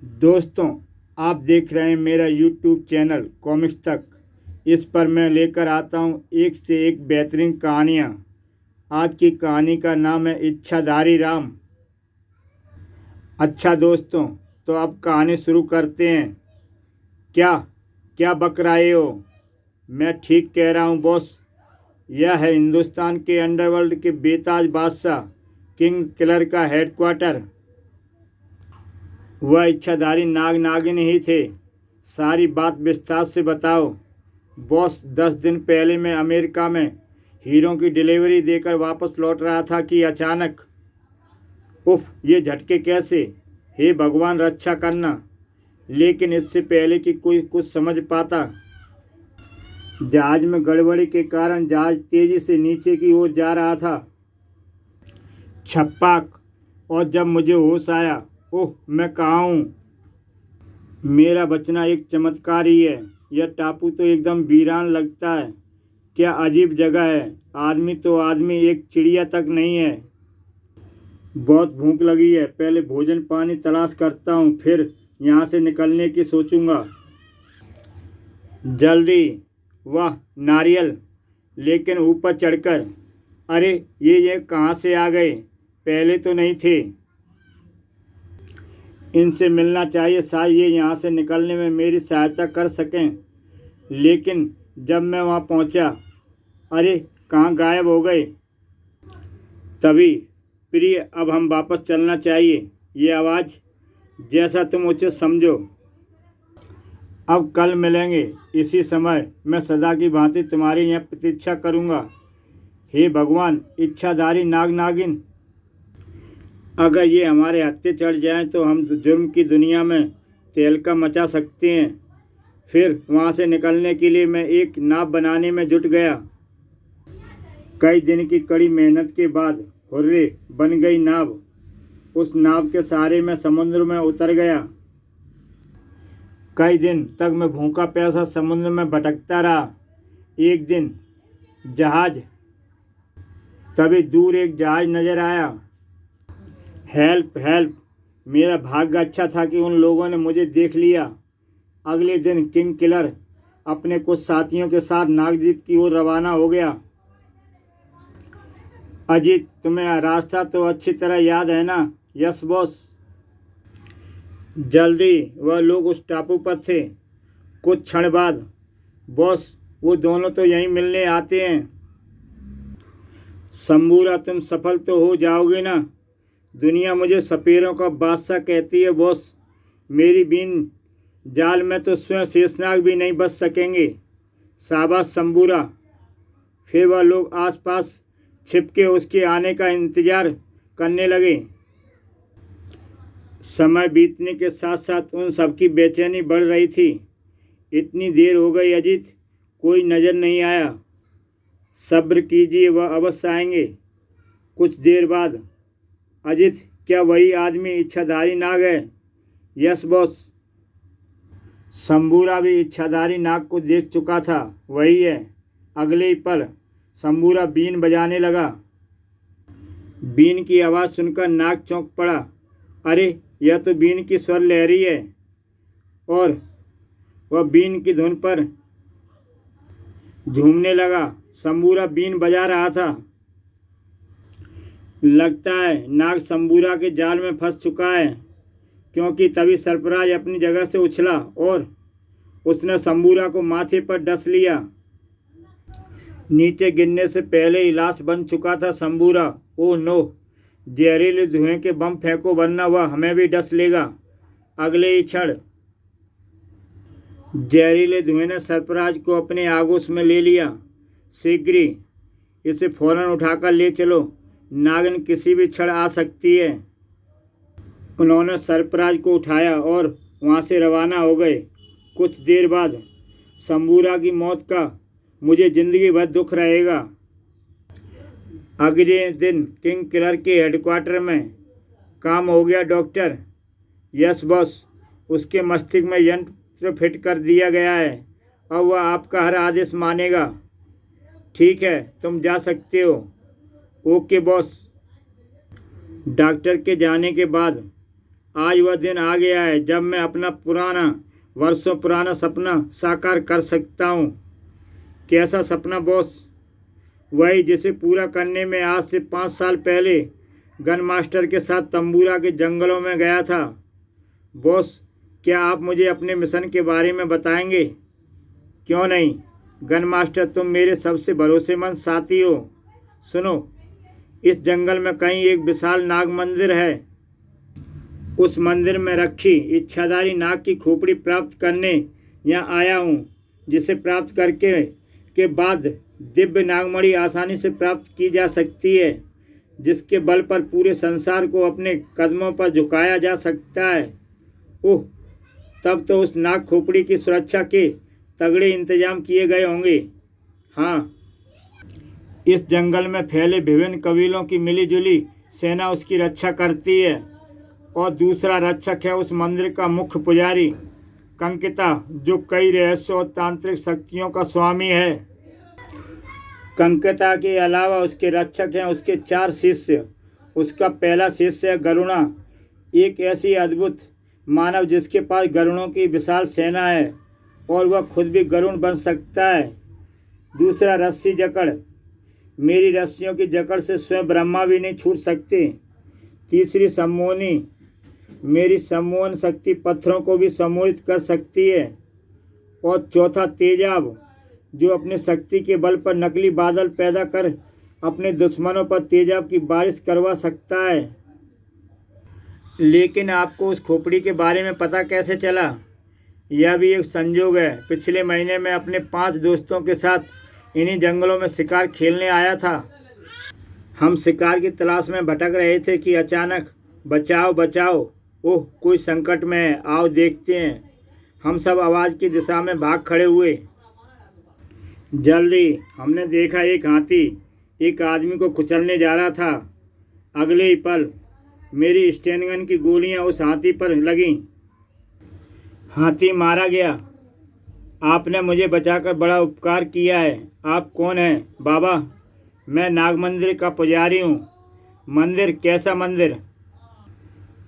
दोस्तों, आप देख रहे हैं मेरा यूट्यूब चैनल कॉमिक्स तक। इस पर मैं लेकर आता हूं एक से एक बेहतरीन कहानियां। आज की कहानी का नाम है इच्छाधारी राम। अच्छा दोस्तों, तो अब कहानी शुरू करते हैं। क्या क्या बक रहे हो? मैं ठीक कह रहा हूं बॉस। यह है हिंदुस्तान के अंडरवर्ल्ड के बेताज बादशाह किंग किलर का हेडक्वार्टर। वह इच्छाधारी नाग नागिन ही थे। सारी बात विस्तार से बताओ बॉस। 10 दिन पहले मैं अमेरिका में हीरों की डिलीवरी देकर वापस लौट रहा था कि अचानक उफ, ये झटके कैसे? हे भगवान, रक्षा करना। लेकिन इससे पहले कि कोई कुछ समझ पाता, जहाज में गड़बड़ी के कारण जहाज तेजी से नीचे की ओर जा रहा था। छप्पाक। और जब मुझे होश आया, ओह, मैं कहाँ हूँ? मेरा बचना एक चमत्कार ही है। यह टापू तो एकदम वीरान लगता है। क्या अजीब जगह है। आदमी तो आदमी, एक चिड़िया तक नहीं है। बहुत भूख लगी है। पहले भोजन पानी तलाश करता हूँ, फिर यहाँ से निकलने की सोचूंगा। जल्दी। वाह, नारियल। लेकिन ऊपर चढ़कर, अरे ये कहाँ से आ गए? पहले तो नहीं थे। इनसे मिलना चाहिए, शायद ये यहाँ से निकलने में मेरी सहायता कर सकें। लेकिन जब मैं वहाँ पहुँचा, अरे कहाँ गायब हो गए। तभी, प्रिय, अब हम वापस चलना चाहिए। ये आवाज़, जैसा तुम उचित समझो। अब कल मिलेंगे इसी समय। मैं सदा की भांति तुम्हारी यहाँ प्रतीक्षा करूँगा। हे भगवान, इच्छाधारी नाग नागिन, अगर ये हमारे हत्थे चढ़ जाएं तो हम जुर्म की दुनिया में तहलका मचा सकते हैं। फिर वहाँ से निकलने के लिए मैं एक नाव बनाने में जुट गया। कई दिन की कड़ी मेहनत के बाद हुर्रे बन गई नाव। उस नाव के सहारे मैं समुद्र में उतर गया। कई दिन तक मैं भूखा प्यासा समुद्र में भटकता रहा। एक दिन जहाज, तभी दूर एक जहाज नजर आया। Help help. मेरा भाग्य अच्छा था कि उन लोगों ने मुझे देख लिया। अगले दिन किंग किलर अपने कुछ साथियों के साथ नागद्वीप की ओर रवाना हो गया। अजीत, तुम्हें रास्ता तो अच्छी तरह याद है ना? Yes boss. जल्दी। वह लोग उस टापू पर थे। कुछ क्षण बाद, बॉस, वो दोनों तो यहीं मिलने आते हैं। शंबूरा, तुम सफल तो हो जाओगे ना? दुनिया मुझे सपेरों का बादशाह कहती है बॉस। मेरी बीन जाल में तो स्वयं शेषनाग भी नहीं बच सकेंगे। शाबाश शंबूरा। फिर वह लोग आसपास छिपके उसके आने का इंतजार करने लगे। समय बीतने के साथ साथ उन सबकी बेचैनी बढ़ रही थी। इतनी देर हो गई अजीत, कोई नज़र नहीं आया। सब्र कीजिए, वह अवश्य आएंगे। कुछ देर बाद, अजित, क्या वही आदमी इच्छाधारी नाग है? Yes boss. शंबूरा भी इच्छाधारी नाग को देख चुका था। वही है। अगले ही पल शंबूरा बीन बजाने लगा। बीन की आवाज़ सुनकर नाग चौंक पड़ा। अरे, यह तो बीन की स्वर लहरी है। और वह बीन की धुन पर झूमने लगा। शंबूरा बीन बजा रहा था। लगता है नाग शंबूरा के जाल में फंस चुका है, क्योंकि तभी सरफराज अपनी जगह से उछला और उसने शंबूरा को माथे पर डस लिया। नीचे गिरने से पहले ही लाश बन चुका था शंबूरा। Oh no! जहरीले धुएं के बम फेंको, वरना वह हमें भी डस लेगा। अगले ही क्षण जहरीले धुएं ने सरफराज को अपने आगोश में ले लिया। शीघ्र ही इसे फौरन उठाकर ले चलो, नागिन किसी भी क्षण आ सकती है। उन्होंने सरफराज को उठाया और वहाँ से रवाना हो गए। कुछ देर बाद, शंबूरा की मौत का मुझे जिंदगी भर दुख रहेगा। अगले दिन किंग किलर के हेडक्वार्टर में काम हो गया डॉक्टर। Yes boss. उसके मस्तिष्क में यंत्र फिट कर दिया गया है। अब वह आपका हर आदेश मानेगा। ठीक है, तुम जा सकते हो। Okay boss. डॉक्टर के जाने के बाद आज वह दिन आ गया है जब मैं अपना वर्षों पुराना सपना साकार कर सकता हूँ। कैसा सपना बॉस? वही जिसे पूरा करने में आज से 5 साल पहले गन मास्टर के साथ तंबूरा के जंगलों में गया था। बॉस, क्या आप मुझे अपने मिशन के बारे में बताएंगे? क्यों नहीं गन मास्टर, तुम मेरे सबसे भरोसेमंद साथी हो। सुनो, इस जंगल में कहीं एक विशाल नाग मंदिर है। उस मंदिर में रखी इच्छाधारी नाग की खोपड़ी प्राप्त करने यहाँ आया हूँ, जिसे प्राप्त करके के बाद दिव्य नागमणि आसानी से प्राप्त की जा सकती है, जिसके बल पर पूरे संसार को अपने कदमों पर झुकाया जा सकता है। ओह, तब तो उस नाग खोपड़ी की सुरक्षा के तगड़े इंतजाम किए गए होंगे। हाँ, इस जंगल में फैले विभिन्न कबीलों की मिलीजुली सेना उसकी रक्षा करती है, और दूसरा रक्षक है उस मंदिर का मुख्य पुजारी कंकिता, जो कई रहस्यों और तांत्रिक शक्तियों का स्वामी है। कंकिता के अलावा उसके रक्षक हैं उसके 4 शिष्य। उसका पहला शिष्य है गरुणा, एक ऐसी अद्भुत मानव जिसके पास गरुड़ों की विशाल सेना है और वह खुद भी गरुड़ बन सकता है। दूसरा रस्सी जकड़, मेरी रस्सियों की जकड़ से स्वयं ब्रह्मा भी नहीं छूट सकते। तीसरी सम्मोहनी, मेरी सम्मोहन शक्ति पत्थरों को भी सम्मोहित कर सकती है। और चौथा तेजाब, जो अपने शक्ति के बल पर नकली बादल पैदा कर अपने दुश्मनों पर तेजाब की बारिश करवा सकता है। लेकिन आपको उस खोपड़ी के बारे में पता कैसे चला? यह भी एक संयोग है। पिछले महीने में अपने 5 दोस्तों के साथ इन्हीं जंगलों में शिकार खेलने आया था। हम शिकार की तलाश में भटक रहे थे कि अचानक बचाओ बचाओ, ओह कोई संकट में है, आओ देखते हैं। हम सब आवाज़ की दिशा में भाग खड़े हुए। जल्दी हमने देखा एक हाथी एक आदमी को कुचलने जा रहा था। अगले ही पल मेरी स्टेनगन की गोलियां उस हाथी पर लगीं। हाथी मारा गया। आपने मुझे बचाकर बड़ा उपकार किया है। आप कौन हैं? बाबा, मैं नाग मंदिर का पुजारी हूँ। मंदिर? कैसा मंदिर?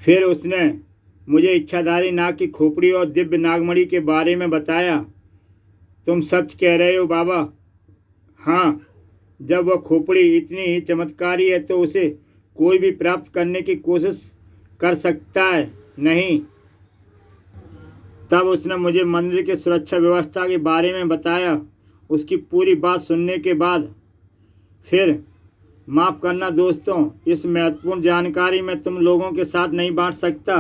फिर उसने मुझे इच्छाधारी नाग की खोपड़ी और दिव्य नागमणि के बारे में बताया। तुम सच कह रहे हो बाबा? हाँ, जब वह खोपड़ी इतनी ही चमत्कारी है तो उसे कोई भी प्राप्त करने की कोशिश कर सकता है, नहीं? तब उसने मुझे मंदिर की सुरक्षा व्यवस्था के बारे में बताया। उसकी पूरी बात सुनने के बाद फिर, माफ़ करना दोस्तों, इस महत्वपूर्ण जानकारी में तुम लोगों के साथ नहीं बांट सकता,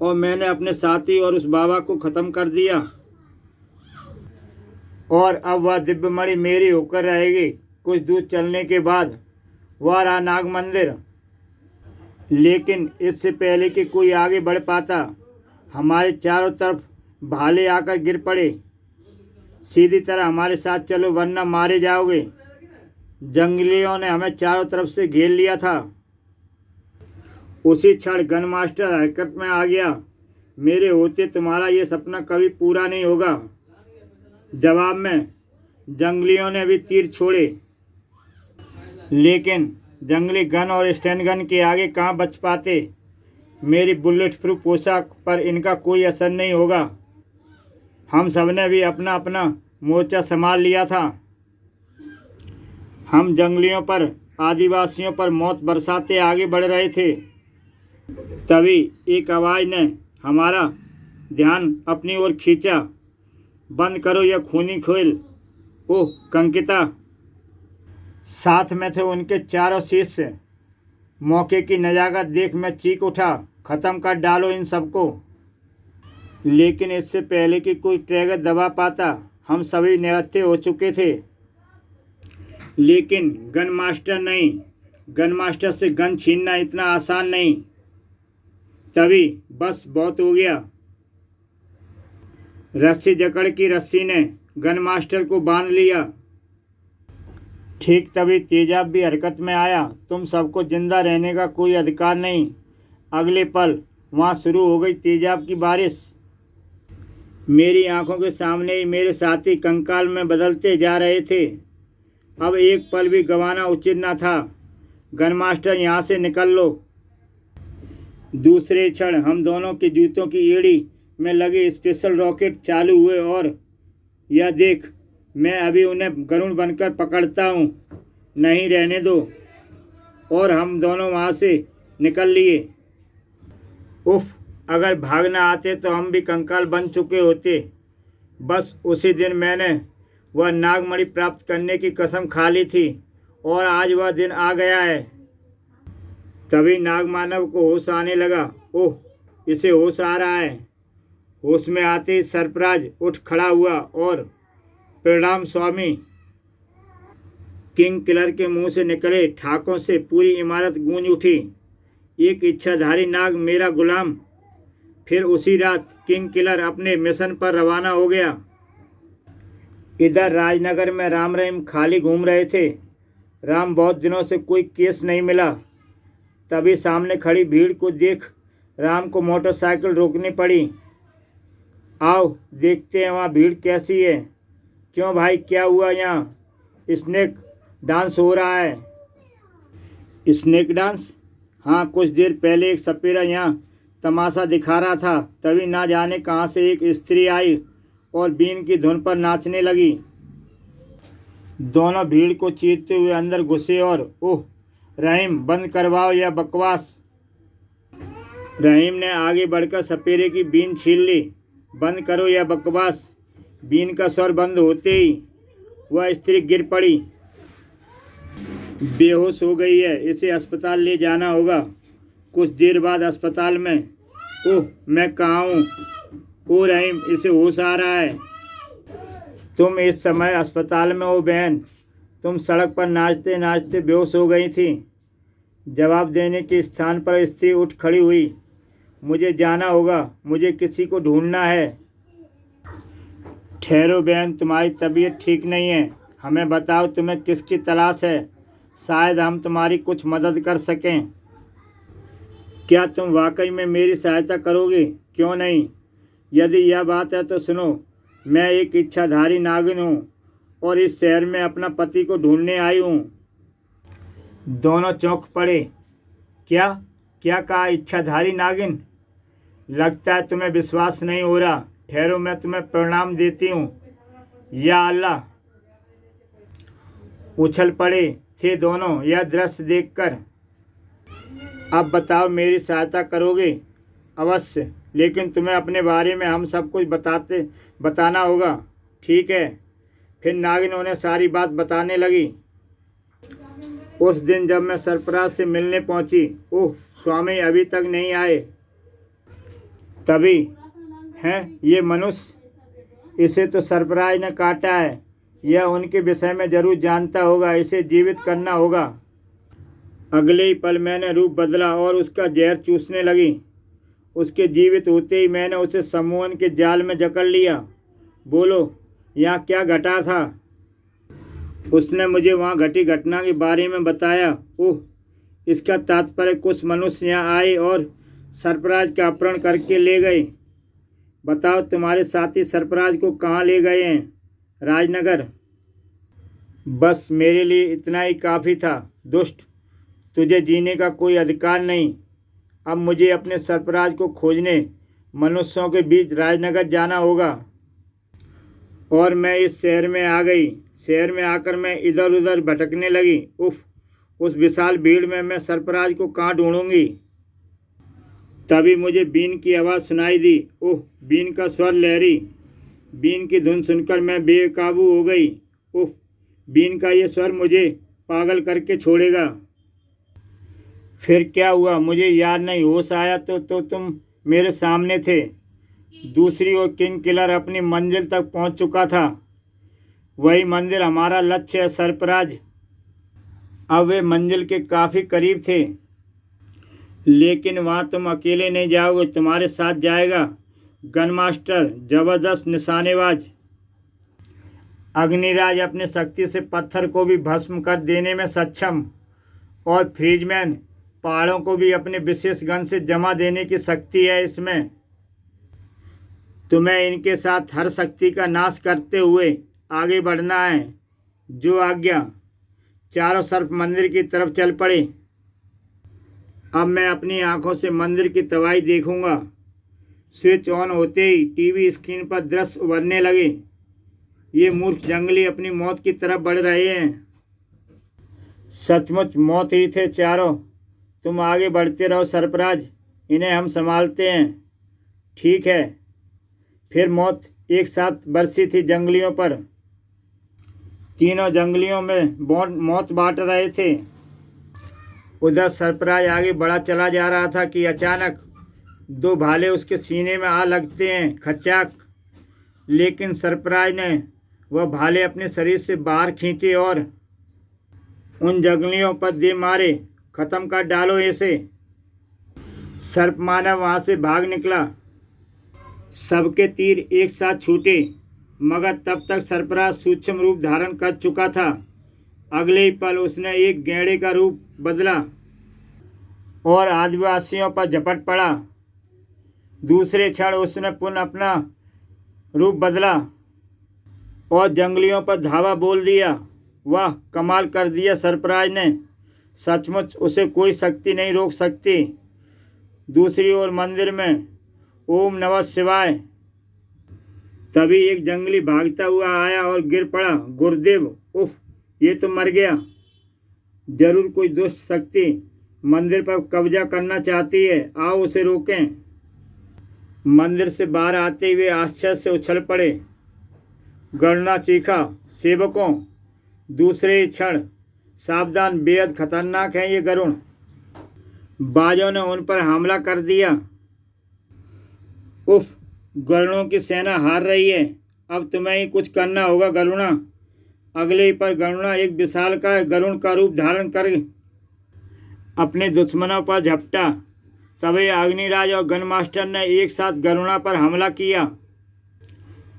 और मैंने अपने साथी और उस बाबा को ख़त्म कर दिया, और अब वह दिव्यमणि मेरी होकर रहेगी। कुछ दूर चलने के बाद वह रहा नाग मंदिर। लेकिन इससे पहले कि कोई आगे बढ़ पाता, हमारे चारों तरफ भाले आकर गिर पड़े। सीधी तरह हमारे साथ चलो वरना मारे जाओगे। जंगलियों ने हमें चारों तरफ से घेर लिया था। उसी क्षण गन मास्टर हरकत में आ गया। मेरे होते तुम्हारा ये सपना कभी पूरा नहीं होगा। जवाब में जंगलियों ने भी तीर छोड़े, लेकिन जंगली गन और स्टैन गन के आगे कहाँ बच पाते। मेरी बुलेट प्रूफ पोशाक पर इनका कोई असर नहीं होगा। हम सब ने भी अपना अपना मोर्चा संभाल लिया था। हम जंगलियों पर, आदिवासियों पर मौत बरसाते आगे बढ़ रहे थे। तभी एक आवाज़ ने हमारा ध्यान अपनी ओर खींचा। बंद करो यह खूनी खेल। ओह कंकिता, साथ में थे उनके चारों शिष्य। मौके की नजाकत देख मैं चीख उठा, ख़त्म कर डालो इन सबको। लेकिन इससे पहले कि कोई ट्रैगर दबा पाता, हम सभी निहत्थे हो चुके थे। लेकिन गन मास्टर नहीं, गन मास्टर से गन छीनना इतना आसान नहीं। तभी बस बहुत हो गया। रस्सी जकड़ की रस्सी ने गन मास्टर को बांध लिया। ठीक तभी तेजाब भी हरकत में आया। तुम सबको जिंदा रहने का कोई अधिकार नहीं। अगले पल वहाँ शुरू हो गई तेजाब की बारिश। मेरी आंखों के सामने ही मेरे साथी कंकाल में बदलते जा रहे थे। अब एक पल भी गंवाना उचित न था। गन मास्टर, यहाँ से निकल लो। दूसरे क्षण हम दोनों के जूतों की एड़ी में लगे स्पेशल रॉकेट चालू हुए और यह देख, मैं अभी उन्हें गरुड़ बनकर पकड़ता हूँ, नहीं रहने दो। और हम दोनों वहाँ से निकल लिए। उफ, अगर भागना आते तो हम भी कंकाल बन चुके होते। बस उसी दिन मैंने वह नागमणि प्राप्त करने की कसम खा ली थी और आज वह दिन आ गया है। तभी नागमानव को होश आने लगा। ओह, इसे होश आ रहा है। होश में आते ही सरफराज उठ खड़ा हुआ और प्रणाम स्वामी। किंग किलर के मुंह से निकले ठाकों से पूरी इमारत गूंज उठी। एक इच्छाधारी नाग मेरा गुलाम। फिर उसी रात किंग किलर अपने मिशन पर रवाना हो गया। इधर राजनगर में राम रहीम खाली घूम रहे थे। राम बहुत दिनों से कोई केस नहीं मिला। तभी सामने खड़ी भीड़ को देख राम को मोटरसाइकिल रोकनी पड़ी। आओ देखते हैं वहाँ भीड़ कैसी है। क्यों भाई, क्या हुआ? यहाँ स्नेक डांस हो रहा है। Snake dance? हाँ, कुछ देर पहले एक सपेरा यहाँ तमाशा दिखा रहा था। तभी ना जाने कहाँ से एक स्त्री आई और बीन की धुन पर नाचने लगी। दोनों भीड़ को चीरते हुए अंदर घुसे और ओह रहीम, बंद करवाओ यह बकवास। रहीम ने आगे बढ़कर सपेरे की बीन छीन ली। बंद करो यह बकवास। बीन का स्वर बंद होते ही वह स्त्री गिर पड़ी, बेहोश हो गई है। इसे अस्पताल ले जाना होगा। कुछ देर बाद अस्पताल में। ओह, मैं कहाँ हूँ? ओ रहीम, इसे होश आ रहा है। तुम इस समय अस्पताल में हो बहन। तुम सड़क पर नाचते नाचते बेहोश हो गई थी। जवाब देने के स्थान पर स्त्री उठ खड़ी हुई। मुझे जाना होगा, मुझे किसी को ढूंढना है। ठहरो बहन, तुम्हारी तबीयत ठीक नहीं है। हमें बताओ तुम्हें किसकी तलाश है। शायद हम तुम्हारी कुछ मदद कर सकें। क्या तुम वाकई में मेरी सहायता करोगे? क्यों नहीं? यदि यह बात है तो सुनो, मैं एक इच्छाधारी नागिन हूँ और इस शहर में अपना पति को ढूंढने आई हूँ। दोनों चौंक पड़े। क्या क्या कहा? इच्छाधारी नागिन? लगता है तुम्हें विश्वास नहीं हो रहा। ठहरो, मैं तुम्हें प्रणाम देती हूँ। या अल्लाह! उछल पड़े थे दोनों यह दृश्य देखकर। अब बताओ, मेरी सहायता करोगे? अवश्य, लेकिन तुम्हें अपने बारे में हम सब कुछ बताना होगा। ठीक है। फिर नागिन उन्हें सारी बात बताने लगी। उस दिन जब मैं सरफराज से मिलने पहुंची, ओह स्वामी अभी तक नहीं आए। तभी हैं ये मनुष्य, इसे तो सरफराज ने काटा है। यह उनके विषय में जरूर जानता होगा। इसे जीवित करना होगा। अगले ही पल मैंने रूप बदला और उसका जहर चूसने लगी। उसके जीवित होते ही मैंने उसे सम्मोहन के जाल में जकड़ लिया। बोलो, यहाँ क्या घटा था? उसने मुझे वहाँ घटी घटना के बारे में बताया। ओह, इसका तात्पर्य कुछ मनुष्य यहाँ आए और सरफराज का अपहरण करके ले गए। बताओ, तुम्हारे साथी सरफराज को कहाँ ले गए हैं? राजनगर। बस मेरे लिए इतना ही काफ़ी था। दुष्ट, तुझे जीने का कोई अधिकार नहीं। अब मुझे अपने सरफराज को खोजने मनुष्यों के बीच राजनगर जाना होगा। और मैं इस शहर में आ गई। शहर में आकर मैं इधर उधर भटकने लगी। उफ, उस विशाल भीड़ में मैं सरफराज को कहाँ ढूंढूंगी? तभी मुझे बीन की आवाज़ सुनाई दी। ओह, बीन का स्वर लहरी। बीन की धुन सुनकर मैं बेकाबू हो गई। उफ, बीन का ये स्वर मुझे पागल करके छोड़ेगा। फिर क्या हुआ मुझे याद नहीं। होश आया तो तुम मेरे सामने थे। दूसरी ओर किंग किलर अपनी मंजिल तक पहुंच चुका था। वही मंजिल हमारा लक्ष्य है सरफराज। अब वे मंजिल के काफ़ी करीब थे। लेकिन वहाँ तुम अकेले नहीं जाओगे, तुम्हारे साथ जाएगा गन मास्टर, जबरदस्त निशानेबाज। अग्निराज अपनी शक्ति से पत्थर को भी भस्म कर देने में सक्षम, और फ्रीजमैन पहाड़ों को भी अपने विशेष गन से जमा देने की शक्ति है इसमें। तुम्हें इनके साथ हर शक्ति का नाश करते हुए आगे बढ़ना है। जो आज्ञा। चारों तरफ मंदिर की तरफ चल पड़े। अब मैं अपनी आंखों से मंदिर की तबाही देखूंगा। स्विच ऑन होते ही टीवी स्क्रीन पर दृश्य उभरने लगे। ये मूर्ख जंगली अपनी मौत की तरफ बढ़ रहे हैं। सचमुच मौत ही थे चारों। तुम आगे बढ़ते रहो सरफराज, इन्हें हम संभालते हैं। ठीक है। फिर मौत एक साथ बरसी थी जंगलियों पर। तीनों जंगलियों में मौत बांट रहे थे। उधर सरफराज आगे बढ़ा चला जा रहा था कि अचानक दो भाले उसके सीने में आ लगते हैं, खचाक। लेकिन सरफराज ने वह भाले अपने शरीर से बाहर खींचे और उन जंगलियों पर दे मारे। खत्म कर डालो इसे। सर्प मानव वहां से भाग निकला। सबके तीर एक साथ छूटे, मगर तब तक सरफराज सूक्ष्म रूप धारण कर चुका था। अगले ही पल उसने एक गैंडे का रूप बदला और आदिवासियों पर झपट पड़ा। दूसरे क्षण उसने पुनः अपना रूप बदला और जंगलियों पर धावा बोल दिया। वाह, कमाल कर दिया सरफराज ने। सचमुच उसे कोई शक्ति नहीं रोक सकती। दूसरी ओर मंदिर में ओम नमः शिवाय। तभी एक जंगली भागता हुआ आया और गिर पड़ा। गुरुदेव, उफ, ये तो मर गया। जरूर कोई दुष्ट शक्ति मंदिर पर कब्जा करना चाहती है। आओ उसे रोकें। मंदिर से बाहर आते हुए आश्चर्य से उछल पड़े। गरुणा चीखा, सेवकों, दूसरे क्षण, सावधान, बेहद खतरनाक है ये गरुण। बाजों ने उन पर हमला कर दिया। उफ, गरुड़ों की सेना हार रही है। अब तुम्हें ही कुछ करना होगा गरुणा। अगले ही पर गरुणा एक विशालकाय गरुड़ का रूप धारण कर अपने दुश्मनों पर झपटा। तभी अग्निराज और गन मास्टर ने एक साथ गरुणा पर हमला किया।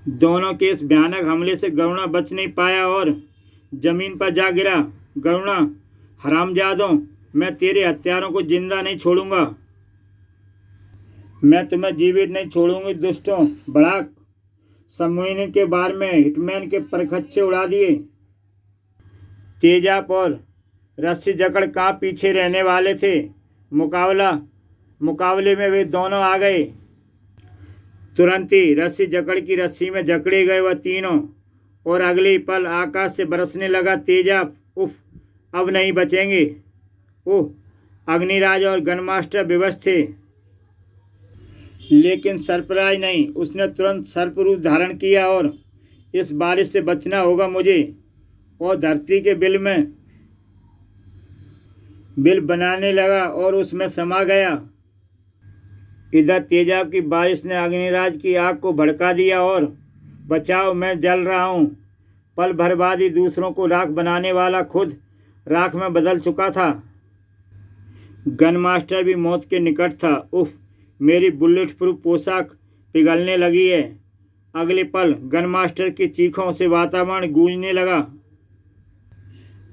दोनों के इस भयानक हमले से गरुणा बच नहीं पाया और जमीन पर जा गिरा। गरुणा, हरामजादों, मैं तेरे हत्यारों को जिंदा नहीं छोड़ूंगा। मैं तुम्हें जीवित नहीं छोड़ूंगी दुष्टों। बढ़ाक, समूहिनी के बार में हिटमैन के परखच्चे उड़ा दिए। तेजाब और रस्सी जकड़ कहाँ पीछे रहने वाले थे। मुकाबले में वे दोनों आ गए। तुरंत ही रस्सी जकड़ की रस्सी में जकड़े गए वह तीनों और अगले ही पल आकाश से बरसने लगा तेजाब। उफ, अब नहीं बचेंगे। ओह, अग्निराज और गनमास्टर विवश थे, लेकिन सरफराज नहीं। उसने तुरंत सर्प रूप धारण किया और इस बारिश से बचना होगा मुझे, और धरती के बिल बनाने लगा और उसमें समा गया। इधर तेजाब की बारिश ने अग्निराज की आग को भड़का दिया और बचाओ, मैं जल रहा हूँ। पल भर बाद ही दूसरों को राख बनाने वाला खुद राख में बदल चुका था। गन मास्टर भी मौत के निकट था। उफ, मेरी बुलेट प्रूफ पोशाक पिघलने लगी है। अगले पल गन मास्टर की चीखों से वातावरण गूंजने लगा।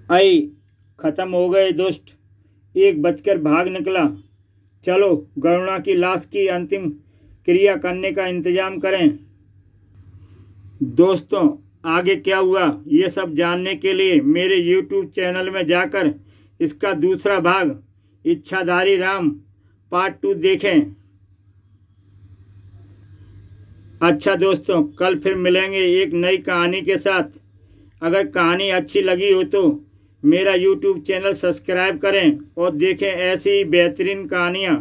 आई, खत्म हो गए दुष्ट। एक बचकर भाग निकला। चलो गरुणा की लाश की अंतिम क्रिया करने का इंतजाम करें। दोस्तों, आगे क्या हुआ ये सब जानने के लिए मेरे YouTube चैनल में जाकर इसका दूसरा भाग इच्छाधारी राम पार्ट 2 देखें। अच्छा दोस्तों, कल फिर मिलेंगे एक नई कहानी के साथ। अगर कहानी अच्छी लगी हो तो मेरा YouTube चैनल सब्सक्राइब करें और देखें ऐसी ही बेहतरीन कहानियाँ।